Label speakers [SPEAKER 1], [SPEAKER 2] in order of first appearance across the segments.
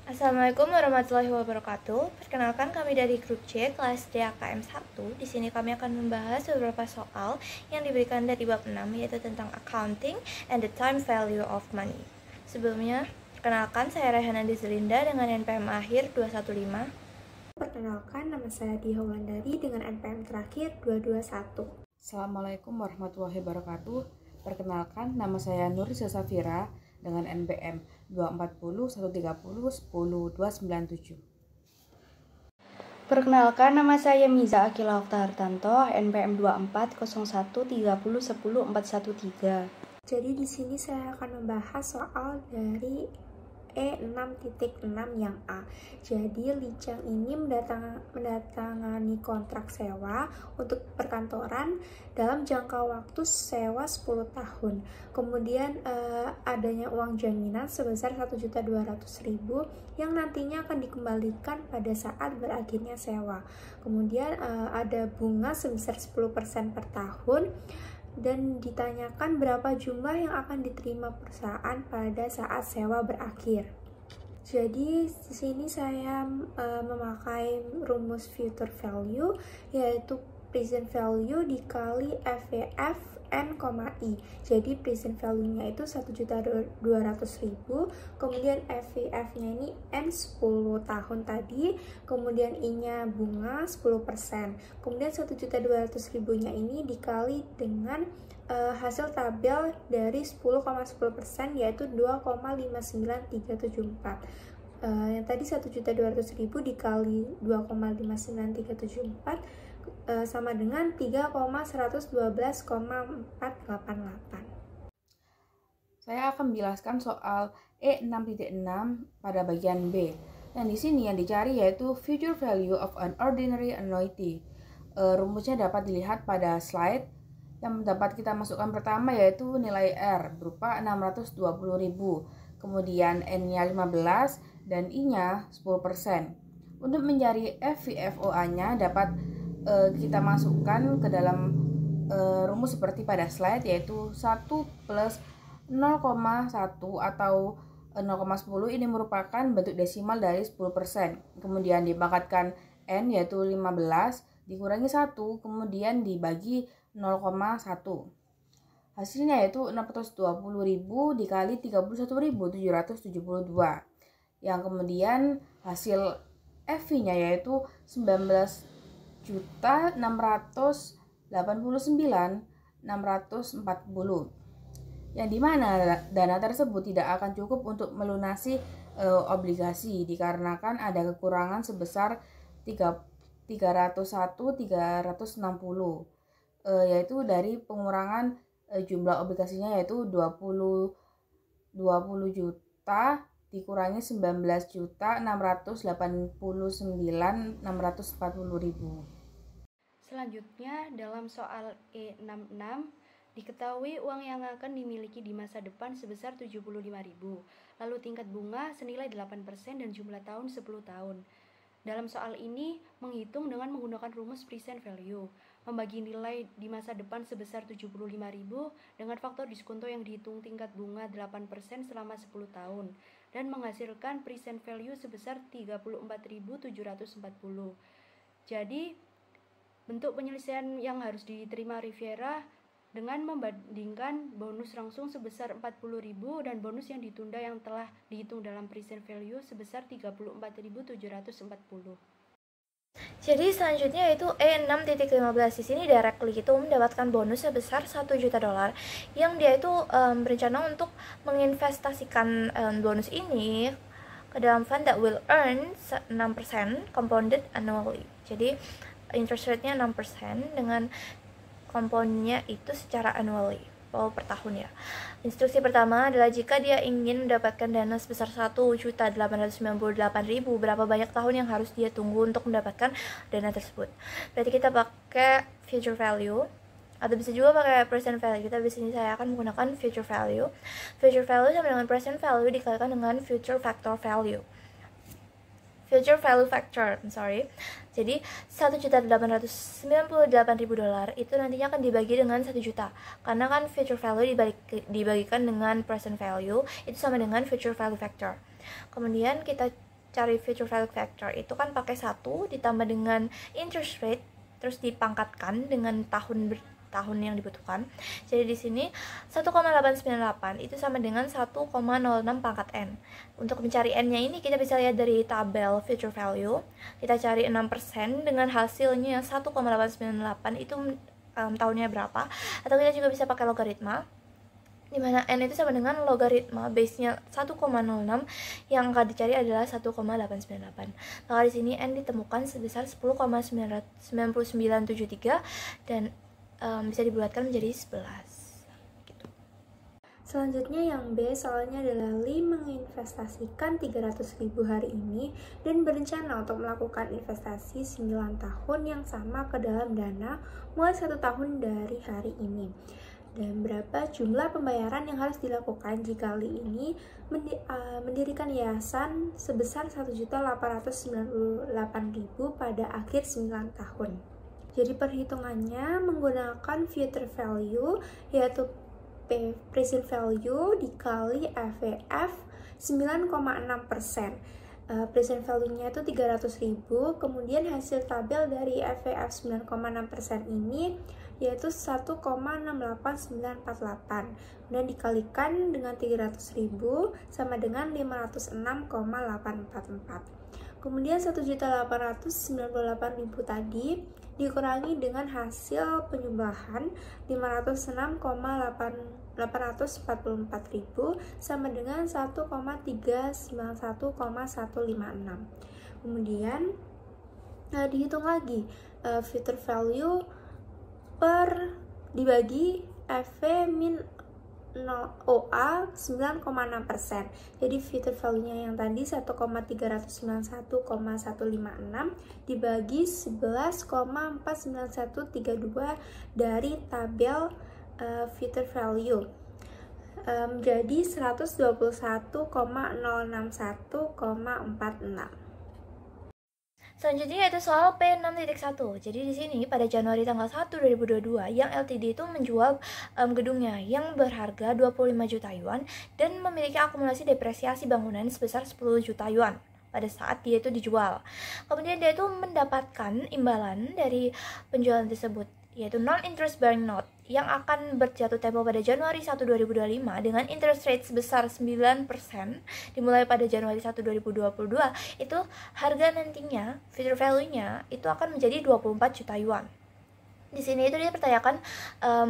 [SPEAKER 1] Assalamualaikum warahmatullahi wabarakatuh. Perkenalkan kami dari grup C kelas DAKM 1. Di sini kami akan membahas beberapa soal yang diberikan dari bab 6 yaitu tentang accounting and the time value of money. Sebelumnya, perkenalkan saya Rehana Dizelinda dengan NPM akhir 215.
[SPEAKER 2] Perkenalkan, nama saya Diha Wandari dengan NPM terakhir 221.
[SPEAKER 3] Assalamualaikum warahmatullahi wabarakatuh. Perkenalkan, nama saya Nurisa Safira dengan NPM 240 130 10 297.
[SPEAKER 4] Perkenalkan, nama saya Miza Akila Oktahartanto, NPM 24 01 30 10 413.
[SPEAKER 2] Jadi di sini saya akan membahas soal dari E6.6 yang A. Jadi Licang ini mendatangani kontrak sewa untuk perkantoran dalam jangka waktu sewa 10 tahun. Kemudian adanya uang jaminan sebesar 1.200.000 yang nantinya akan dikembalikan pada saat berakhirnya sewa. Kemudian ada bunga sebesar 10% per tahun. Dan ditanyakan berapa jumlah yang akan diterima perusahaan pada saat sewa berakhir. Jadi di sini saya memakai rumus future value, yaitu present value dikali FVF N, I. Jadi present value-nya itu 1.200.000, kemudian FVF-nya ini N 10 tahun tadi, kemudian I-nya bunga 10%. Kemudian 1.200.000-nya ini dikali dengan hasil tabel dari 10,10% yaitu 2,59374. Yang tadi 1.200.000 dikali 2,59374 sama dengan 3,112,488.
[SPEAKER 3] Saya akan menjelaskan soal E6.6 pada bagian B. Dan di sini yang dicari yaitu future value of an ordinary annuity. Rumusnya dapat dilihat pada slide. Yang dapat kita masukkan pertama yaitu nilai R berupa 620.000. Kemudian N-nya 15 dan I-nya 10%. Untuk mencari FVFOA-nya dapat kita masukkan ke dalam rumus seperti pada slide, yaitu 1 plus 0,1 atau 0,10 ini merupakan bentuk desimal dari 10%. Kemudian dipangkatkan N yaitu 15 dikurangi 1, kemudian dibagi 0,1. Hasilnya yaitu 620.000 dikali 31.772. Yang kemudian hasil FV-nya yaitu 19.689.640, yang dimana dana tersebut tidak akan cukup untuk melunasi obligasi dikarenakan ada kekurangan sebesar 301.360, yaitu dari pengurangan jumlah obligasinya yaitu 20 juta dikurangi 19.689.640.000.
[SPEAKER 4] Selanjutnya, dalam soal E66, diketahui uang yang akan dimiliki di masa depan sebesar 75.000, lalu tingkat bunga senilai 8% dan jumlah tahun 10 tahun. Dalam soal ini, menghitung dengan menggunakan rumus present value, membagi nilai di masa depan sebesar 75.000 dengan faktor diskonto yang dihitung tingkat bunga 8% selama 10 tahun, dan menghasilkan present value sebesar 34.740. Jadi, bentuk penyelesaian yang harus diterima Riviera dengan membandingkan bonus langsung sebesar 40.000 dan bonus yang ditunda yang telah dihitung dalam present value sebesar 34.740.
[SPEAKER 1] Jadi selanjutnya yaitu E6.15. Di sini directly itu mendapatkan bonus sebesar $1 juta yang dia itu berencana untuk menginvestasikan bonus ini ke dalam fund that will earn 6% compounded annually. Jadi interest rate-nya 6% dengan komponennya itu secara annually, per tahun ya. Instruksi pertama adalah jika dia ingin mendapatkan dana sebesar 1.898.000, berapa banyak tahun yang harus dia tunggu untuk mendapatkan dana tersebut. Berarti kita pakai future value atau bisa juga pakai present value. Kita di sini saya akan menggunakan future value. Future value sama dengan present value dikalikan dengan future factor value. Future value factor, Jadi $1.898.000 itu nantinya akan dibagi dengan 1 juta. Karena kan future value dibagikan dengan present value, itu sama dengan future value factor. Kemudian kita cari future value factor itu kan pakai 1 ditambah dengan interest rate terus dipangkatkan dengan tahun yang dibutuhkan. Jadi di sini 1,898 itu sama dengan 1,06 pangkat N. Untuk mencari N-nya ini kita bisa lihat dari tabel future value. Kita cari 6% dengan hasilnya 1,898 itu tahunnya berapa. Atau kita juga bisa pakai logaritma, dimana N itu sama dengan logaritma base-nya 1,06 yang akan dicari adalah 1,898. Maka di sini N ditemukan sebesar 10,9973 dan bisa dibulatkan menjadi 11 gitu.
[SPEAKER 2] Selanjutnya yang B, soalnya adalah Lee menginvestasikan 300.000 hari ini dan berencana untuk melakukan investasi 9 tahun yang sama ke dalam dana mulai 1 tahun dari hari ini. Dan berapa jumlah pembayaran yang harus dilakukan jika Lee ini mendirikan yayasan sebesar 1.898.000 pada akhir 9 tahun. Jadi perhitungannya menggunakan future value, yaitu present value dikali FVF 9,6%. Present value-nya itu 300.000, kemudian hasil tabel dari FVF 9,6% ini yaitu 1,68948 dan dikalikan dengan 300.000 sama dengan 506,844. Kemudian 1.898.000 tadi dikurangi dengan hasil penjumlahan 506,844.000 sama dengan 1,391,156. Kemudian dihitung lagi future value per dibagi FV min OA 9,6%. Jadi future value-nya yang tadi 1,391,156 dibagi 11,49132 dari tabel future value menjadi 121,061,46.
[SPEAKER 1] Selanjutnya yaitu soal P6.1. Jadi di sini pada Januari tanggal 1 2022 yang LTD itu menjual gedungnya yang berharga 25 juta yuan dan memiliki akumulasi depresiasi bangunan sebesar 10 juta yuan pada saat dia itu dijual. Kemudian dia itu mendapatkan imbalan dari penjualan tersebut, yaitu non-interest bearing note yang akan berjatuh tempo pada Januari 1 2025 dengan interest rate sebesar 9% dimulai pada Januari 1 2022. Itu harga nantinya, future value-nya itu akan menjadi 24 juta yuan. Di sini itu dia pertanyakan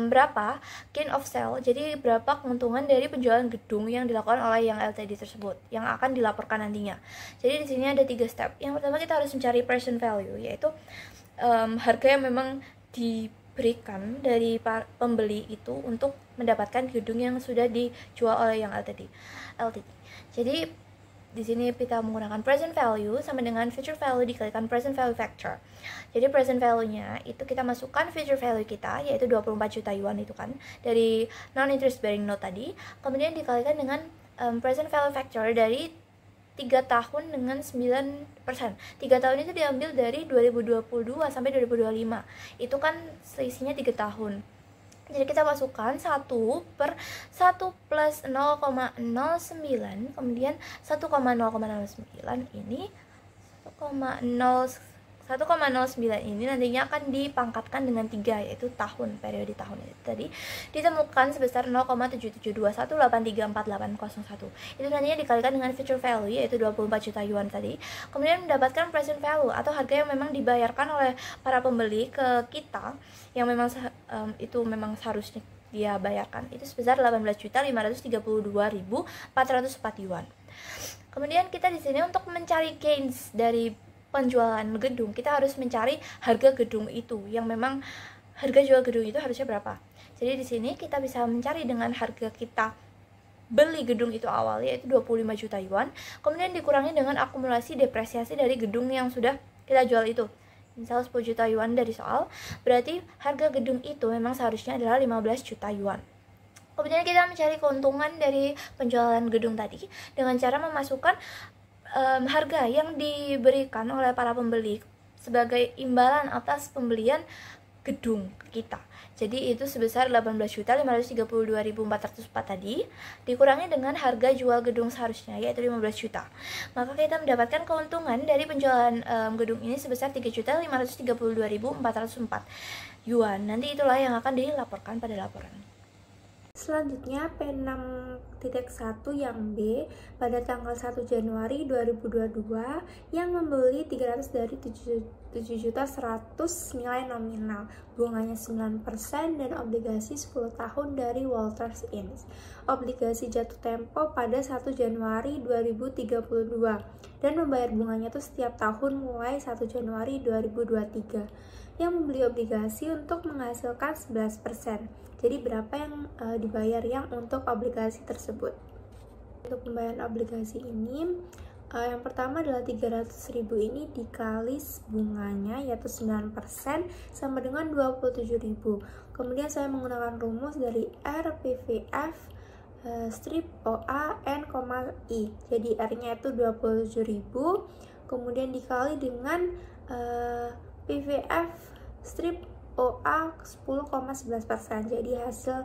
[SPEAKER 1] berapa gain of sale, jadi berapa keuntungan dari penjualan gedung yang dilakukan oleh yang LTD tersebut yang akan dilaporkan nantinya. Jadi di sini ada 3 step. Yang pertama kita harus mencari present value, yaitu harga yang memang diberikan dari pembeli itu untuk mendapatkan gedung yang sudah dijual oleh yang LTD. Jadi di sini kita menggunakan present value sama dengan future value dikalikan present value factor. Jadi present value-nya itu kita masukkan future value kita, yaitu 24 juta yuan itu kan dari non interest bearing note tadi, kemudian dikalikan dengan present value factor dari 3 tahun dengan 9%. 3 tahun itu diambil dari 2022 sampai 2025. Itu kan selisihnya 3 tahun. Jadi kita masukkan 1 per 1 plus 0,09, kemudian 1,009 ini 1,09 ini nantinya akan dipangkatkan dengan 3, yaitu tahun, periode tahun itu tadi ditemukan sebesar 0,7721834801. Itu nantinya dikalikan dengan future value, yaitu 24 juta yuan tadi, kemudian mendapatkan present value atau harga yang memang dibayarkan oleh para pembeli ke kita yang memang itu memang seharusnya dia bayarkan, itu sebesar 18.532.404 yuan. Kemudian kita di sini untuk mencari gains dari penjualan gedung, kita harus mencari harga gedung itu yang memang harga jual gedung itu harusnya berapa. Jadi di sini kita bisa mencari dengan harga kita beli gedung itu awal, yaitu 25 juta yuan, kemudian dikurangi dengan akumulasi depresiasi dari gedung yang sudah kita jual itu. Misal 10 juta yuan dari soal, berarti harga gedung itu memang seharusnya adalah 15 juta yuan. Kemudian kita mencari keuntungan dari penjualan gedung tadi dengan cara memasukkan harga yang diberikan oleh para pembeli sebagai imbalan atas pembelian gedung kita. Jadi itu sebesar 18.532.404 tadi dikurangi dengan harga jual gedung seharusnya yaitu 15 juta. Maka kita mendapatkan keuntungan dari penjualan gedung ini sebesar 3.532.404 yuan. Nanti itulah yang akan dilaporkan pada laporan.
[SPEAKER 2] Selanjutnya P6.1 yang B pada tanggal 1 Januari 2022 yang membeli 300 dari 7.100 nilai nominal, bunganya 9% dan obligasi 10 tahun dari Walters Inc. Obligasi jatuh tempo pada 1 Januari 2032 dan membayar bunganya itu setiap tahun mulai 1 Januari 2023. Yang membeli obligasi untuk menghasilkan 11%. Jadi berapa yang dibayar yang untuk obligasi tersebut? Untuk pembayaran obligasi ini, yang pertama adalah 300.000 ini dikali bunganya yaitu 9% sama dengan 27.000. Kemudian saya menggunakan rumus dari RPVF strip OA N, I. Jadi R-nya itu 27.000, kemudian dikali dengan PVF strip OA 10,11%. Jadi hasil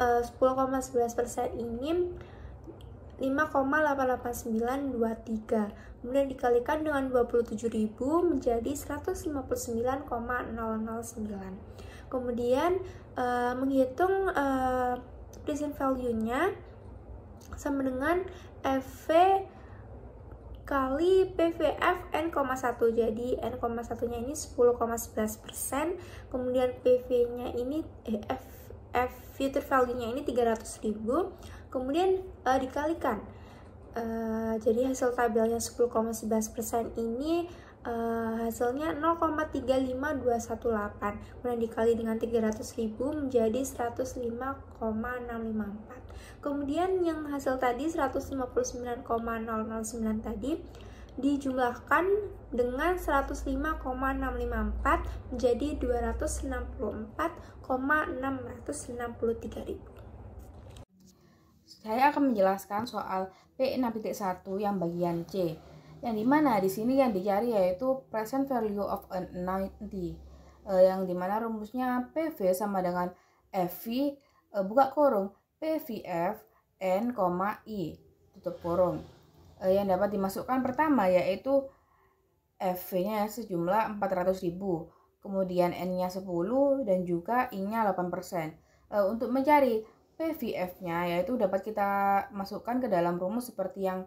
[SPEAKER 2] 10,11% ini 5,88923. Kemudian dikalikan dengan 27.000 menjadi 159,009. Kemudian menghitung present value-nya sama dengan FV kali PVF N,1. Jadi N,1 nya ini 10,11%, kemudian PV nya ini F future value nya ini 300.000, kemudian dikalikan jadi hasil tabelnya 10,11% ini hasilnya 0,35218, kemudian dikali dengan 300.000 menjadi 105,654. Kemudian yang hasil tadi 159,009 tadi dijumlahkan dengan 105,654 menjadi 264,663.000.
[SPEAKER 3] Saya akan menjelaskan soal P6.1 yang bagian C, yang dimana di sini yang dicari yaitu present value of an annuity, yang dimana rumusnya PV sama dengan FV buka kurung PVF N, I tutup kurung. Yang dapat dimasukkan pertama yaitu FV-nya sejumlah 400.000, kemudian N-nya 10 dan juga I-nya 8%. Untuk mencari PVF-nya yaitu dapat kita masukkan ke dalam rumus seperti yang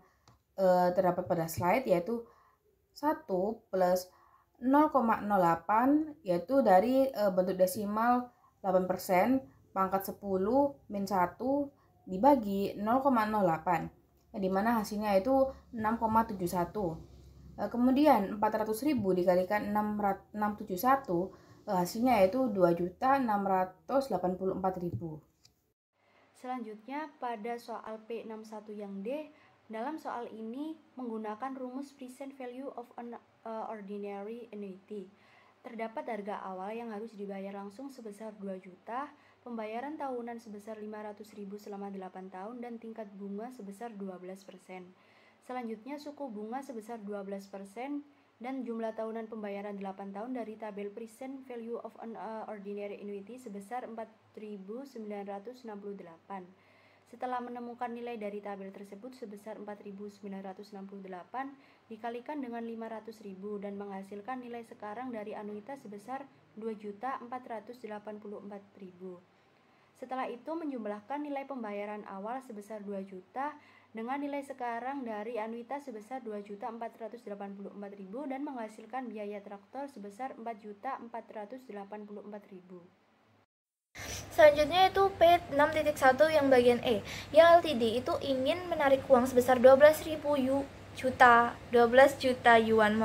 [SPEAKER 3] terdapat pada slide, yaitu 1 plus 0,08 yaitu dari bentuk desimal 8%, pangkat 10 min 1 dibagi 0,08, yang dimana hasilnya itu 6,71. Kemudian 400.000 dikalikan 671, hasilnya yaitu 2.684.000.
[SPEAKER 4] Selanjutnya pada soal P61 yang D, dalam soal ini menggunakan rumus present value of an ordinary annuity. Terdapat harga awal yang harus dibayar langsung sebesar 2 juta, pembayaran tahunan sebesar 500.000 selama 8 tahun dan tingkat bunga sebesar 12%. Selanjutnya suku bunga sebesar 12% dan jumlah tahunan pembayaran 8 tahun dari tabel present value of an ordinary annuity sebesar 4.968. Setelah menemukan nilai dari tabel tersebut sebesar 4.968 dikalikan dengan 500.000 dan menghasilkan nilai sekarang dari anuitas sebesar 2.484.000. Setelah itu menjumlahkan nilai pembayaran awal sebesar 2 juta dengan nilai sekarang dari anuitas sebesar 2.484.000 dan menghasilkan biaya traktor sebesar 4.484.000.
[SPEAKER 1] Selanjutnya itu P6.1 yang bagian E. Yang LTD itu ingin menarik uang sebesar 12 juta yuan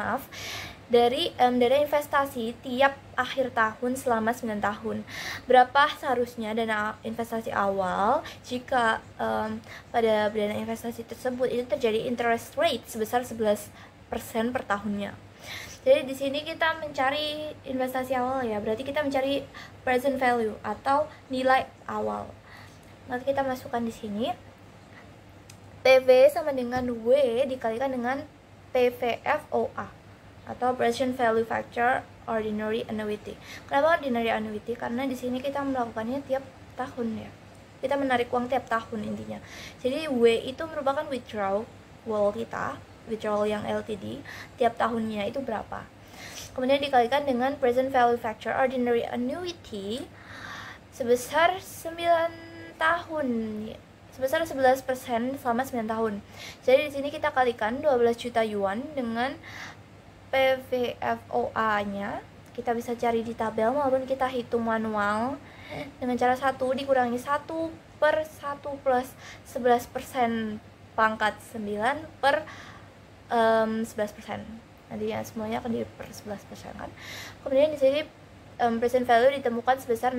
[SPEAKER 1] dari dana investasi tiap akhir tahun selama 9 tahun. Berapa seharusnya dana investasi awal jika pada dana investasi tersebut itu terjadi interest rate sebesar 11% per tahunnya. Jadi di sini kita mencari investasi awal ya, berarti kita mencari present value atau nilai awal. Nanti kita masukkan di sini PV sama dengan W dikalikan dengan PVFOA atau present value factor ordinary annuity. Kenapa ordinary annuity? Karena di sini kita melakukannya tiap tahun ya. Kita menarik uang tiap tahun intinya. Jadi W itu merupakan withdrawal kita, withdrawal yang LTD tiap tahunnya itu berapa. Kemudian dikalikan dengan present value factor ordinary annuity sebesar 9 tahun. Sebesar 11% selama 9 tahun. Jadi di sini kita kalikan 12 juta yuan dengan PVFOA-nya. Kita bisa cari di tabel maupun kita hitung manual dengan cara 1 dikurangi 1 per 1 plus 11% pangkat 9 per 11%. Nanti ya semuanya akan di per 11% kan. Kemudian di sini present value ditemukan sebesar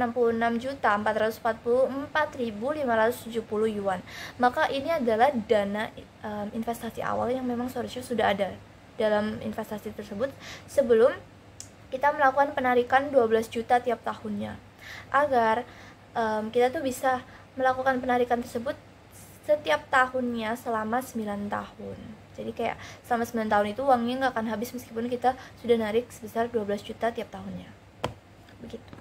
[SPEAKER 1] 66.444.570 yuan. Maka ini adalah dana investasi awal yang memang seharusnya sudah ada dalam investasi tersebut sebelum kita melakukan penarikan 12 juta tiap tahunnya. Agar kita tuh bisa melakukan penarikan tersebut setiap tahunnya selama 9 tahun. Jadi kayak selama 9 tahun itu uangnya nggak akan habis meskipun kita sudah narik sebesar 12 juta tiap tahunnya. Begitu.